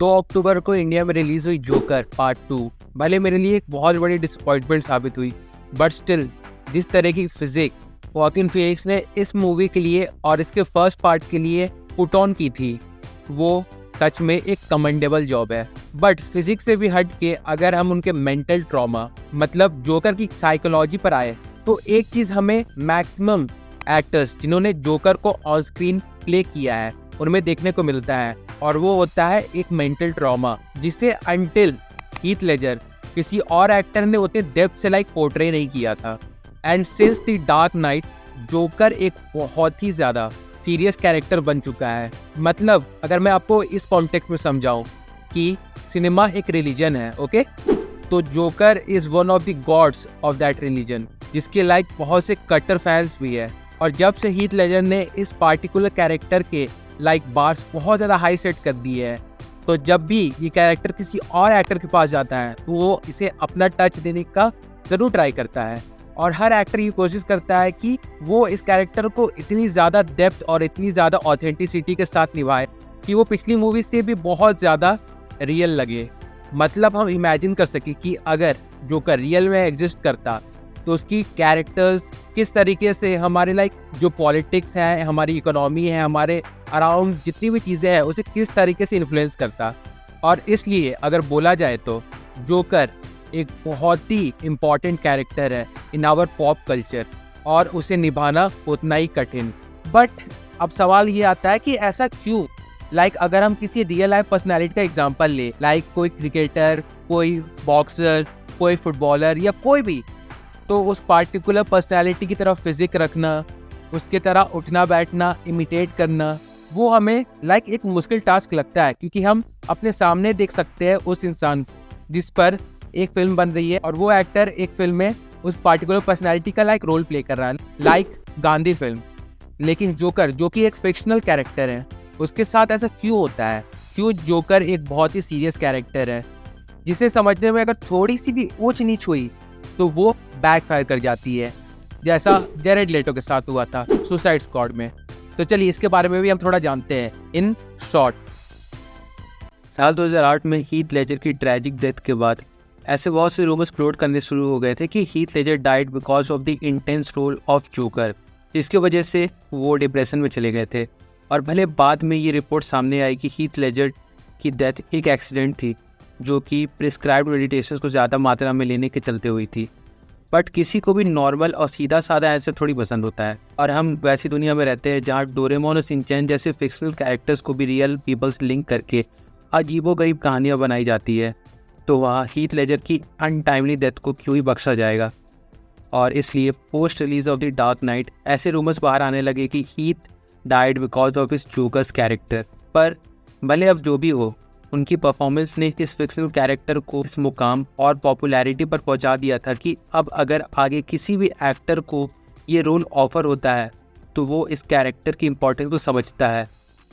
2 अक्टूबर को इंडिया में रिलीज हुई जोकर पार्ट 2 भले मेरे लिए एक बहुत बड़ी डिसअपॉइंटमेंट साबित हुई, बट स्टिल जिस तरह की फिजिक वॉकिन फीनिक्स ने इस मूवी के लिए और इसके फर्स्ट पार्ट के लिए पुट ऑन की थी, वो सच में एक कमेंडेबल जॉब है। बट फिजिक्स से भी हट के अगर हम उनके मेंटल ट्रॉमा मतलब जोकर की साइकोलॉजी पर आए, तो एक चीज हमें मैक्सिमम एक्टर्स जिन्होंने जोकर को ऑन स्क्रीन प्ले किया है उनमें देखने को मिलता है, और वो होता है एक मेंटल ट्रॉमा जिसे अंटिल हीथ लेजर किसी और एक्टर ने उतने डेप्थ से पोर्ट्रे नहीं किया था। And since the dark night joker एक बहुत ही ज्यादा सीरियस कैरेक्टर बन चुका है। मतलब अगर मैं आपको इस कॉन्टेक्स्ट में समझाऊं कि सिनेमा एक रिलीजन है, ओके, तो joker is one of the gods of that religion, जिसके बहुत से कट्टर फैंस भी है। और जब से हीथ लेजर ने इस पार्टिकुलर कैरेक्टर के बार्स बहुत ज़्यादा हाई सेट कर दिए है, तो जब भी ये कैरेक्टर किसी और एक्टर के पास जाता है तो वो इसे अपना टच देने का ज़रूर ट्राई करता है। और हर एक्टर ये कोशिश करता है कि वो इस कैरेक्टर को इतनी ज़्यादा डेप्थ और इतनी ज़्यादा ऑथेंटिसिटी के साथ निभाए कि वो पिछली मूवी से भी बहुत ज़्यादा रियल लगे। मतलब हम इमेजिन कर सके कि अगर जोकर रियल में एग्जिस्ट करता तो उसकी कैरेक्टर्स किस तरीके से हमारे जो पॉलिटिक्स है, हमारी इकोनॉमी है, हमारे अराउंड जितनी भी चीज़ें हैं उसे किस तरीके से इन्फ्लुएंस करता। और इसलिए अगर बोला जाए तो जोकर एक बहुत ही इम्पॉर्टेंट कैरेक्टर है इन आवर पॉप कल्चर, और उसे निभाना उतना ही कठिन। बट अब सवाल ये आता है कि ऐसा क्यों? अगर हम किसी रियल लाइफ पर्सनैलिटी का एग्जाम्पल ले, कोई क्रिकेटर, कोई बॉक्सर, कोई फुटबॉलर या कोई भी, तो उस पार्टिकुलर पर्सनैलिटी की तरफ फिजिक रखना, उसके तरह उठना बैठना इमिटेट करना, वो हमें एक मुश्किल टास्क लगता है, क्योंकि हम अपने सामने देख सकते हैं उस इंसान जिस पर एक फिल्म बन रही है और वो एक्टर एक फिल्म में उस पार्टिकुलर पर्सनैलिटी का रोल प्ले कर रहा है, गांधी फिल्म। लेकिन जोकर जो कि एक फिक्शनल कैरेक्टर है, उसके साथ ऐसा क्यों होता है? क्यों जोकर एक बहुत ही सीरियस कैरेक्टर है जिसे समझने में अगर थोड़ी सी भी ऊंच नीच हुई तो वो बैकफायर कर जाती है, जैसा जेरेड लेटो के साथ हुआ था सुसाइड स्क्वाड में। तो चलिए इसके बारे में भी हम थोड़ा जानते हैं इन शॉर्ट। साल 2008 में हीथ लेजर की ट्रैजिक डेथ के बाद ऐसे बहुत से रूमर्स फ्लोट करने शुरू हो गए थे कि Heath Ledger died because of the intense role of Joker, जिसकी वजह से वो डिप्रेशन में चले गए थे। और भले बाद में ये रिपोर्ट सामने आई कि हीथ लेजर की डेथ एक एक्सीडेंट थी जो कि प्रिस्क्राइब्ड मेडिटेशन को ज़्यादा मात्रा में लेने के चलते हुई थी, बट किसी को भी नॉर्मल और सीधा साधा आंसर थोड़ी पसंद होता है। और हम वैसी दुनिया में रहते हैं जहाँ डोरेमोन और शिनचैन जैसे फिक्शनल कैरेक्टर्स को भी रियल पीपल से लिंक करके अजीबोगरीब कहानियाँ बनाई जाती है, तो वहाँ हीथ लेजर की अनटाइमली डेथ को क्यों ही बख्शा जाएगा। और इसलिए post release of the dark night ऐसे रूमर्स बाहर आने लगे कि Heath died because of his jokers character. पर भले अब जो भी हो, उनकी परफॉर्मेंस ने इस फिक्शनल कैरेक्टर को इस मुकाम और पॉपुलैरिटी पर पहुंचा दिया था कि अब अगर आगे किसी भी एक्टर को ये रोल ऑफर होता है तो वो इस कैरेक्टर की इम्पोर्टेंस को समझता है।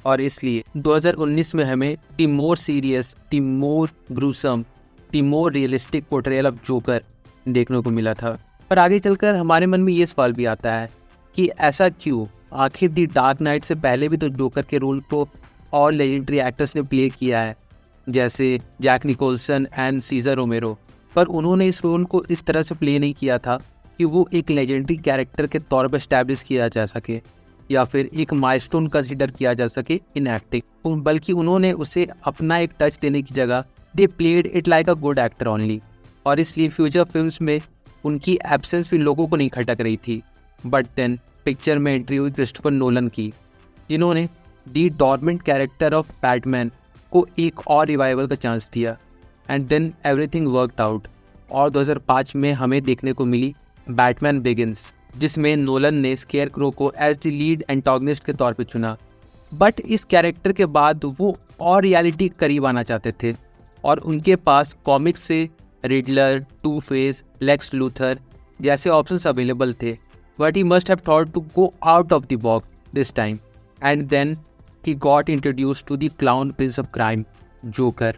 और इसलिए 2019 में हमें the more serious, the more gruesome, the more realistic portrayal of joker देखने को मिला था। पर आगे चलकर हमारे मन में ये सवाल भी आता है कि ऐसा क्यों? आखिर द डार्क नाइट से पहले भी तो जोकर के रोल को और लेजेंडरी एक्टर्स ने प्ले किया है, जैसे Jack Nicholson and Cesar Romero, पर उन्होंने इस रोल को इस तरह से प्ले नहीं किया था कि वो एक लेजेंडरी कैरेक्टर के तौर पर एस्टैब्लिश किया जा सके या फिर एक माइलस्टोन कंसीडर किया जा सके इन एक्टिंग, बल्कि उन्होंने उसे अपना एक टच देने की जगह they played it like a good actor only. और इसलिए फ्यूचर फिल्म्स में उनकी एब्सेंस भी लोगों को नहीं खटक रही थी। बट देन पिक्चर में एंट्री हुई क्रिस्टोफर नोलन की, जिन्होंने the dormant character of Batman को एक और रिवाइवल का चांस दिया, and then everything worked out. और 2005 में हमें देखने को मिली बैटमैन बिगिंस, जिसमें नोलन ने स्केयरक्रो को एज द लीड एंटागनिस्ट के तौर पे चुना। बट इस कैरेक्टर के बाद वो और रियलिटी करीब आना चाहते थे, और उनके पास कॉमिक्स से Riddler, Two Face, Lex Luthor जैसे ऑप्शंस अवेलेबल थे, but he must have thought to go out of the box this time, and then he got introduced to the clown prince of crime, Joker.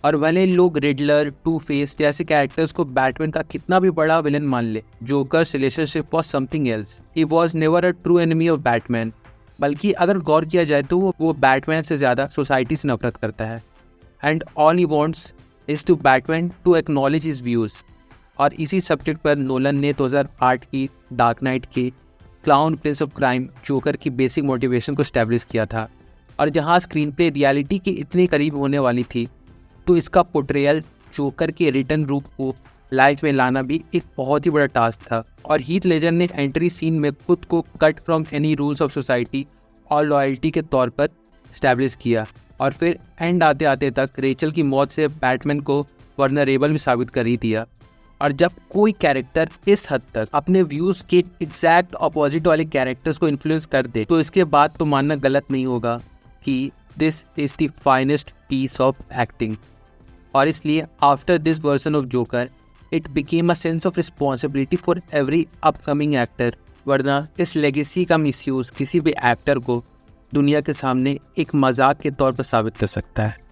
और भले लोग Riddler, Two Face जैसे characters को Batman का कितना भी बड़ा विलन मान ले, Joker's relationship was something else. He was never a true enemy of Batman, बल्कि अगर गौर किया जाए तो वो बैटमैन से ज़्यादा सोसाइटी से नफरत करता है। And all he wants is to Batman to acknowledge his views. और इसी सब्जेक्ट पर नोलन ने 2008 की डार्क नाइट के clown prince of crime Joker की बेसिक मोटिवेशन को स्टैब्लिश किया था। और जहाँ स्क्रीन प्ले रियलिटी के इतने करीब होने वाली थी, तो इसका पोर्ट्रेयल जोकर के रिटर्न रूप को लाइफ में लाना भी एक बहुत ही बड़ा टास्क था। और हीथ लेजर ने एंट्री सीन में खुद को cut from any rules of society और लॉयल्टी के तौर पर स्टैब्लिश किया, और फिर एंड आते आते तक रेचल की मौत से बैटमैन को वर्नरेबल भी साबित कर ही दिया। और जब कोई कैरेक्टर इस हद तक अपने व्यूज़ के एग्जैक्ट अपोजिट वाले कैरेक्टर्स को इन्फ्लुएंस कर दे, तो इसके बाद तो मानना गलत नहीं होगा कि this is the finest piece of acting. और इसलिए after this version of Joker it became a sense of responsibility for every upcoming actor, वरना इस लेगेसी का मिसयूज़ किसी भी एक्टर को दुनिया के सामने एक मजाक के तौर पर साबित कर सकता है।